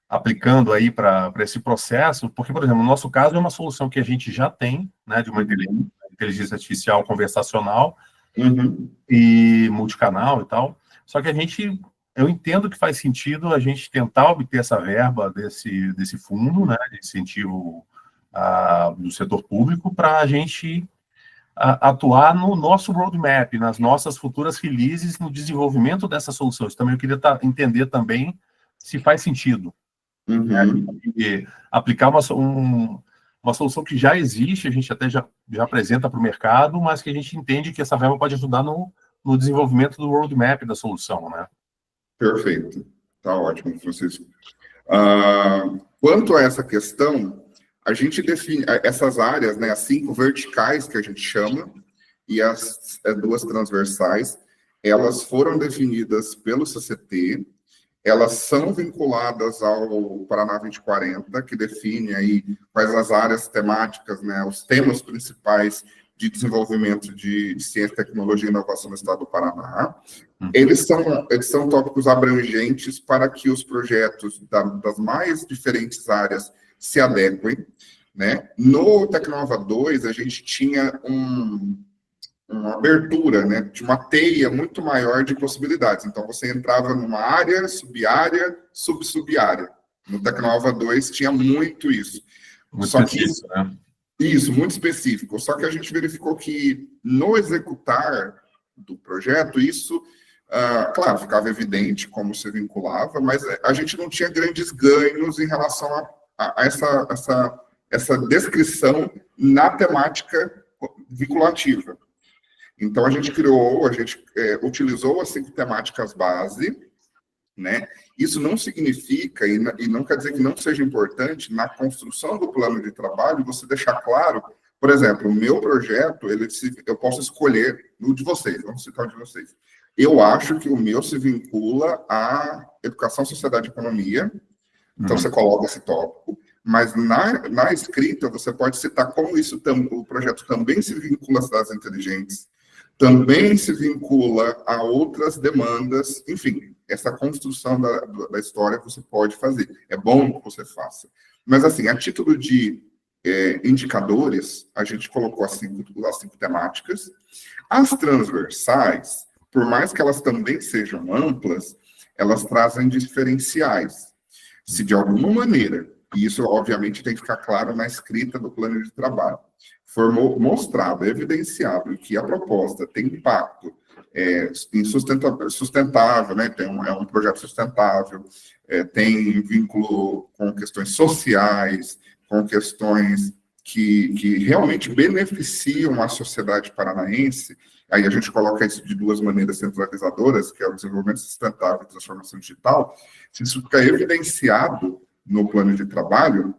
aplicando aí para esse processo, porque, por exemplo, no nosso caso é uma solução que a gente já tem, né, de uma inteligência artificial conversacional e multicanal e tal, só que a gente eu entendo que faz sentido a gente tentar obter essa verba desse fundo, né, de incentivo do setor público, para a gente atuar no nosso roadmap, nas nossas futuras releases, no desenvolvimento dessas soluções. Também eu queria entender também se faz sentido. E aplicar uma solução que já existe, a gente até já apresenta para o mercado, mas que a gente entende que essa verba pode ajudar no desenvolvimento do roadmap da solução, né? Perfeito. Tá ótimo, Francisco. Quanto a essa questão, a gente define essas áreas, né, as 5 verticais que a gente chama, e as 2 transversais, elas foram definidas pelo CCT, elas são vinculadas ao Paraná 2040, que define aí quais as áreas temáticas, né, os temas principais de desenvolvimento de ciência, tecnologia e inovação no estado do Paraná. Eles são tópicos abrangentes para que os projetos das mais diferentes áreas se adequem, né? No Tecnova 2, a gente tinha uma abertura, né, de uma teia muito maior de possibilidades. Então, você entrava numa área, sub-área, sub-sub-área. No Tecnova 2 tinha muito isso. Muito Só específico, né? Isso, muito específico. Só que a gente verificou que no executar do projeto, isso, claro, ficava evidente como se vinculava, mas a gente não tinha grandes ganhos em relação a essa descrição na temática vinculativa. Então, a gente utilizou as 5 temáticas base, né? Isso não significa, e não quer dizer que não seja importante, na construção do plano de trabalho, você deixar claro, por exemplo, o meu projeto, eu posso escolher o de vocês, vamos citar o de vocês. Eu acho que o meu se vincula à educação, sociedade e economia, então você coloca esse tópico, mas na escrita você pode citar como o projeto também se vincula às cidades inteligentes, também se vincula a outras demandas, enfim, essa construção da história você pode fazer. É bom que você faça. Mas, assim, a título de indicadores, a gente colocou as 5 temáticas. As transversais, por mais que elas também sejam amplas, elas trazem diferenciais. Se de alguma maneira, e isso, obviamente, tem que ficar claro na escrita do plano de trabalho, for mostrado, evidenciado que a proposta tem impacto sustentável, né? É um projeto sustentável, tem vínculo com questões sociais, com questões que realmente beneficiam a sociedade paranaense. Aí a gente coloca isso de 2 maneiras centralizadoras, que é o desenvolvimento sustentável e transformação digital. Se isso ficar evidenciado no plano de trabalho,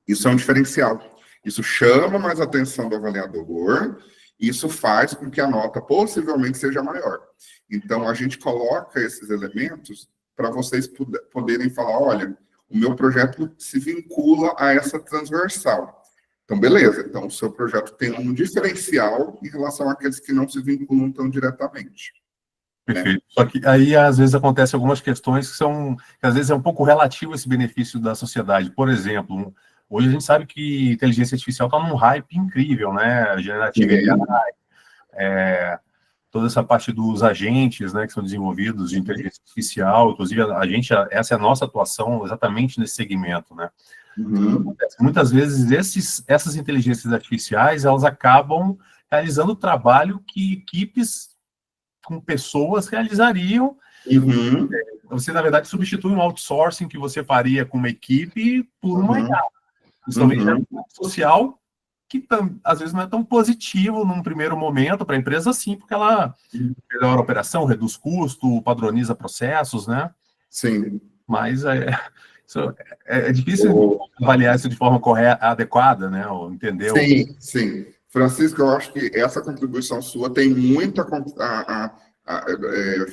isso é um diferencial. Isso chama mais a atenção do avaliador, isso faz com que a nota possivelmente seja maior. Então, a gente coloca esses elementos para vocês poderem falar, olha, o meu projeto se vincula a essa transversal. Então, beleza. Então, o seu projeto tem um diferencial em relação àqueles que não se vinculam tão diretamente. Perfeito. Né? Só que aí, às vezes, acontecem algumas questões que às vezes, é um pouco relativo a esse benefício da sociedade. Por exemplo, hoje a gente sabe que inteligência artificial está num hype incrível, né? Generativa AI, toda essa parte dos agentes, né, que são desenvolvidos de inteligência artificial, inclusive essa é a nossa atuação exatamente nesse segmento, né? Muitas vezes essas inteligências artificiais, elas acabam realizando o trabalho que equipes com pessoas realizariam. Você, na verdade, substitui um outsourcing que você faria com uma equipe por uma IA. Isso também é um social que às vezes não é tão positivo num primeiro momento para a empresa, sim, porque ela melhora a operação, reduz custo, padroniza processos, né? Sim. Mas é difícil avaliar isso de forma adequada, né? Ou entender. Sim. Francisco, eu acho que essa contribuição sua tem muito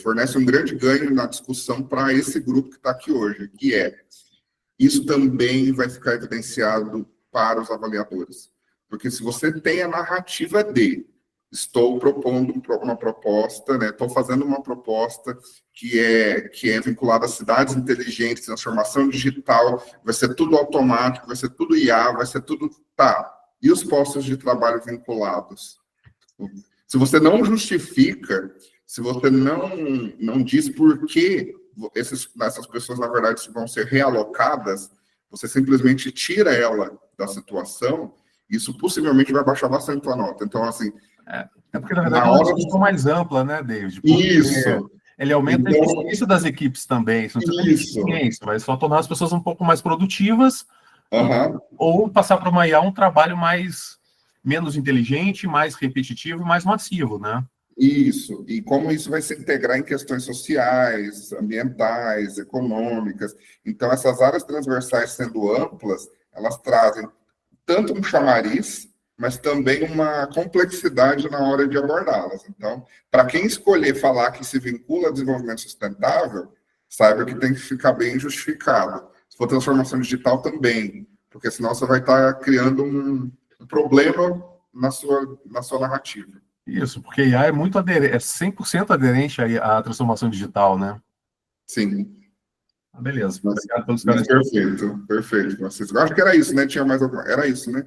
fornece um grande ganho na discussão para esse grupo que está aqui hoje, que isso também vai ficar evidenciado para os avaliadores. Porque se você tem a narrativa estou propondo uma proposta, né? Estou fazendo uma proposta que é vinculada a cidades inteligentes, transformação digital, vai ser tudo automático, vai ser tudo IA, vai ser tudo... Tá. E os postos de trabalho vinculados? Se você não justifica, se você não diz por que essas pessoas, na verdade, vão ser realocadas, você simplesmente tira ela da situação, isso possivelmente vai baixar bastante a nota. Então, assim... É porque, na verdade, é uma discussão mais ampla, né, David? Isso. Ele aumenta Então, a eficiência das equipes também. Isso não precisa de eficiência, vai só tornar as pessoas um pouco mais produtivas ou passar para uma IA um trabalho menos inteligente, mais repetitivo e mais massivo, né? Isso. E como isso vai se integrar em questões sociais, ambientais, econômicas. Então, essas áreas transversais sendo amplas, elas trazem tanto um chamariz, mas também uma complexidade na hora de abordá-las. Então, para quem escolher falar que se vincula a desenvolvimento sustentável, saiba que tem que ficar bem justificado. Se for transformação digital, também, porque senão você vai estar criando um problema na sua narrativa. Isso, porque IA é 100% aderente à transformação digital, né? Sim. Beleza. Obrigado pelos caras. Perfeito, Francisco. Eu acho que era isso, né? Tinha mais alguma? Era isso, né?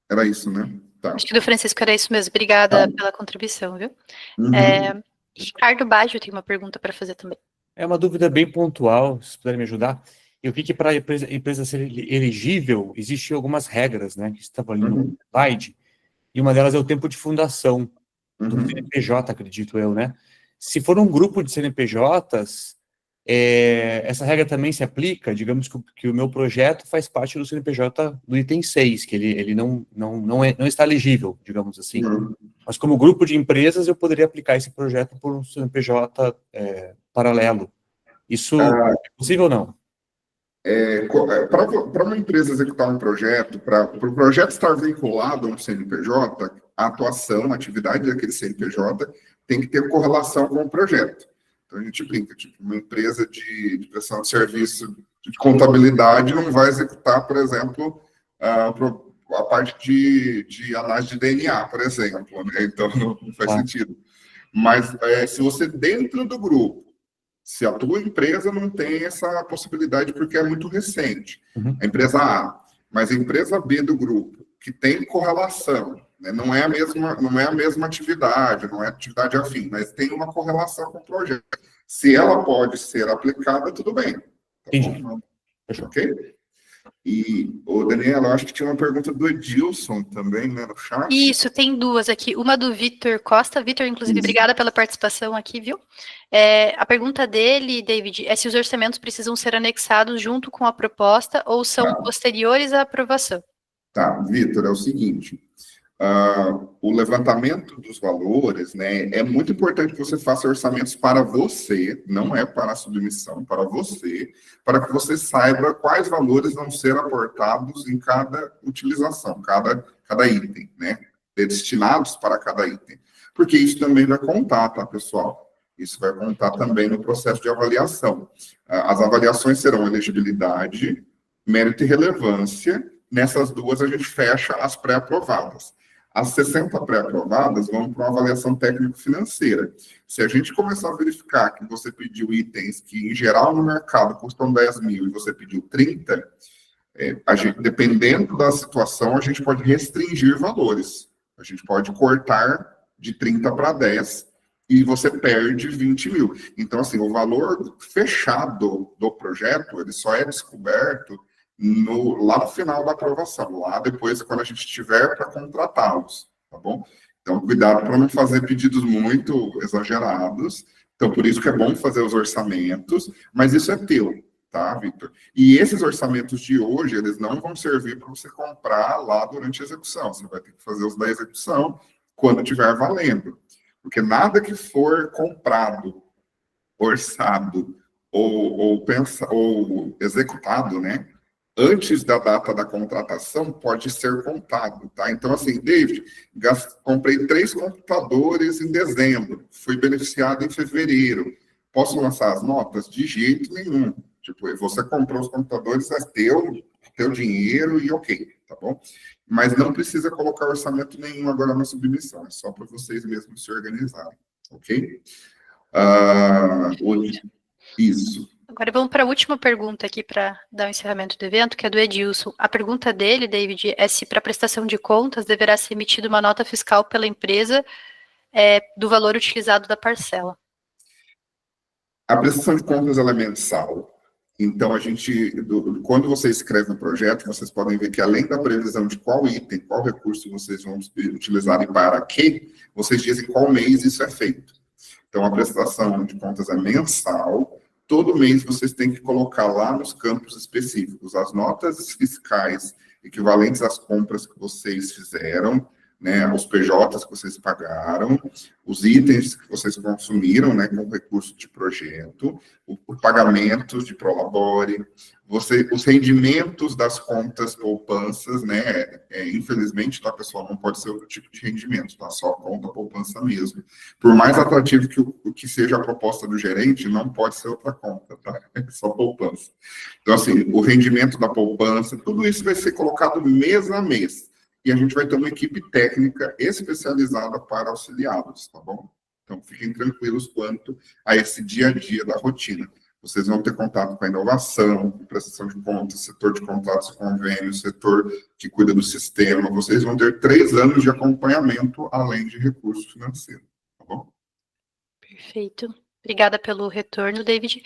Era isso, né? Tá. Acho que do Francisco era isso mesmo. Obrigada pela contribuição, viu? Ricardo Baggio tem uma pergunta para fazer também. É uma dúvida bem pontual, se puderem me ajudar. Eu vi que para a empresa ser elegível, existem algumas regras, né? Que estava ali no slide, e uma delas é o tempo de fundação do CNPJ, acredito eu, né? Se for um grupo de CNPJs, essa regra também se aplica, digamos que o meu projeto faz parte do CNPJ do item 6, que ele não está elegível, digamos assim. Mas como grupo de empresas, eu poderia aplicar esse projeto por um CNPJ paralelo. Isso é possível ou não? Para uma empresa executar um projeto, para o projeto estar vinculado a um CNPJ, a atuação, a atividade daquele CNPJ tem que ter correlação com o projeto. Então, a gente brinca, tipo, uma empresa de prestação de serviço de contabilidade não vai executar, por exemplo, a parte de análise de DNA, por exemplo, né? Então, não faz sentido. Mas, se você, dentro do grupo, se a tua empresa não tem essa possibilidade porque é muito recente, a empresa A, mas a empresa B do grupo, que tem correlação, né? Não é a mesma atividade, não é atividade afim, mas tem uma correlação com o projeto. Se ela pode ser aplicada, tudo bem. Tá bom? Ok? E, Daniela, eu acho que tinha uma pergunta do Edilson também, né, no chat. Isso, tem duas aqui. Uma do Vitor Costa. Vitor, inclusive, obrigada pela participação aqui, viu? A pergunta dele, David, é se os orçamentos precisam ser anexados junto com a proposta ou são posteriores à aprovação. Tá, Vitor, é o seguinte, o levantamento dos valores, né, é muito importante que você faça orçamentos para você, não é para a submissão, para você, para que você saiba quais valores vão ser aportados em cada utilização, cada item, né, destinados para cada item. Porque isso também vai contar, tá, pessoal? Isso vai contar também no processo de avaliação. As avaliações serão elegibilidade, mérito e relevância. Nessas duas, a gente fecha as pré-aprovadas. As 60 pré-aprovadas vão para uma avaliação técnico-financeira. Se a gente começar a verificar que você pediu itens que, em geral, no mercado custam 10 mil e você pediu 30, dependendo da situação, a gente pode restringir valores. A gente pode cortar de 30 para 10 e você perde 20 mil. Então, assim, o valor fechado do projeto, ele só é descoberto lá no final da aprovação, lá depois, quando a gente tiver para contratá-los, tá bom? Então, cuidado para não fazer pedidos muito exagerados. Então, por isso que é bom fazer os orçamentos, mas isso é teu, tá, Victor? E esses orçamentos de hoje, eles não vão servir para você comprar lá durante a execução. Você vai ter que fazer os da execução quando estiver valendo. Porque nada que for comprado, orçado ou executado, né, antes da data da contratação, pode ser contado, tá? Então, assim, David, comprei 3 computadores em dezembro, fui beneficiado em fevereiro. Posso lançar as notas? De jeito nenhum. Tipo, você comprou os computadores, é teu dinheiro e ok, tá bom? Mas não precisa colocar orçamento nenhum agora na submissão, é só para vocês mesmos se organizarem, ok? Isso. Agora vamos para a última pergunta aqui para dar o encerramento do evento, que é do Edilson. A pergunta dele, David, é se para prestação de contas deverá ser emitida uma nota fiscal pela empresa do valor utilizado da parcela. A prestação de contas ela é mensal. Então, quando você escreve um projeto, vocês podem ver que, além da previsão de qual item, qual recurso vocês vão utilizar e para quê, vocês dizem qual mês isso é feito. Então, a prestação de contas é mensal. Todo mês vocês têm que colocar lá nos campos específicos as notas fiscais equivalentes às compras que vocês fizeram, né, os PJs que vocês pagaram, os itens que vocês consumiram, né, com recurso de projeto, o pagamento de prolabore, os rendimentos das contas poupanças, né, infelizmente, tá, pessoal, não pode ser outro tipo de rendimento, tá, só conta poupança mesmo. Por mais atrativo que seja a proposta do gerente, não pode ser outra conta, tá, é só poupança. Então, assim, o rendimento da poupança, tudo isso vai ser colocado mês a mês. E a gente vai ter uma equipe técnica especializada para auxiliá-los, tá bom? Então, fiquem tranquilos quanto a esse dia a dia da rotina. Vocês vão ter contato com a inovação, com prestação de contas, setor de contratos e convênios, setor que cuida do sistema. Vocês vão ter 3 anos de acompanhamento, além de recurso financeiro, tá bom? Perfeito. Obrigada pelo retorno, David.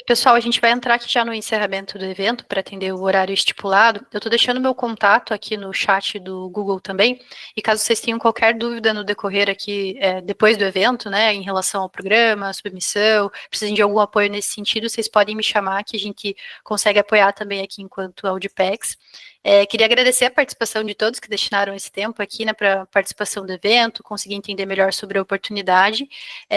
Pessoal, a gente vai entrar aqui já no encerramento do evento para atender o horário estipulado. Eu estou deixando meu contato aqui no chat do Google também, e caso vocês tenham qualquer dúvida no decorrer aqui, depois do evento, né, em relação ao programa, submissão, precisem de algum apoio nesse sentido, vocês podem me chamar que a gente consegue apoiar também aqui enquanto Audipex. Queria agradecer a participação de todos que destinaram esse tempo aqui, né, para a participação do evento, conseguir entender melhor sobre a oportunidade,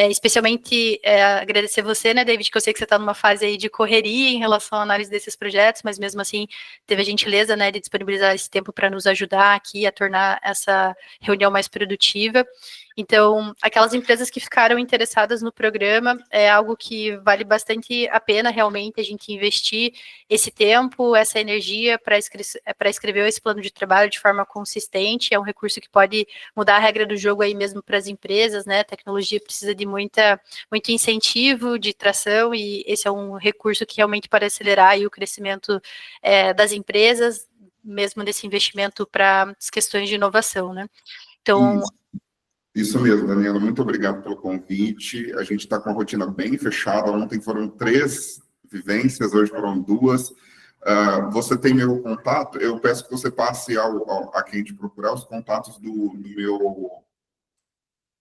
especialmente agradecer você, né, David, que eu sei que você está numa fase aí de correria em relação à análise desses projetos, mas mesmo assim teve a gentileza, né, de disponibilizar esse tempo para nos ajudar aqui a tornar essa reunião mais produtiva. Então, aquelas empresas que ficaram interessadas no programa, é algo que vale bastante a pena realmente a gente investir esse tempo, essa energia para escrever esse plano de trabalho de forma consistente. É um recurso que pode mudar a regra do jogo aí mesmo para as empresas, né? A tecnologia precisa de muito incentivo, de tração, e esse é um recurso que realmente pode acelerar aí o crescimento das empresas, mesmo nesse investimento para as questões de inovação, né? Então... Isso mesmo, Daniela, muito obrigado pelo convite. A gente está com a rotina bem fechada. Ontem foram 3 vivências, hoje foram 2. Você tem meu contato? Eu peço que você passe a quem te procurar os contatos do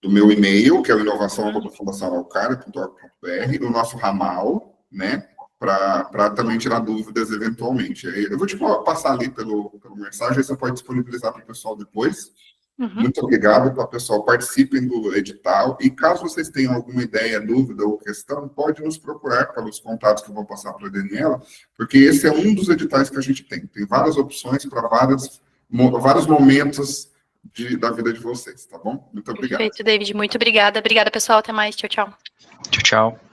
meu e-mail, que é o inovação@fundaçãoaraucaria.org.br, o nosso ramal, né, para também tirar dúvidas eventualmente. Eu vou te passar ali pelo mensagem, aí você pode disponibilizar para o pessoal depois. Muito obrigado, pessoal. Participem do edital. E caso vocês tenham alguma ideia, dúvida ou questão, pode nos procurar pelos contatos que eu vou passar para a Daniela, porque esse é um dos editais que a gente tem. Tem várias opções para vários momentos da vida de vocês, tá bom? Muito obrigado. Perfeito, David. Muito obrigada. Obrigada, pessoal. Até mais. Tchau, tchau. Tchau, tchau.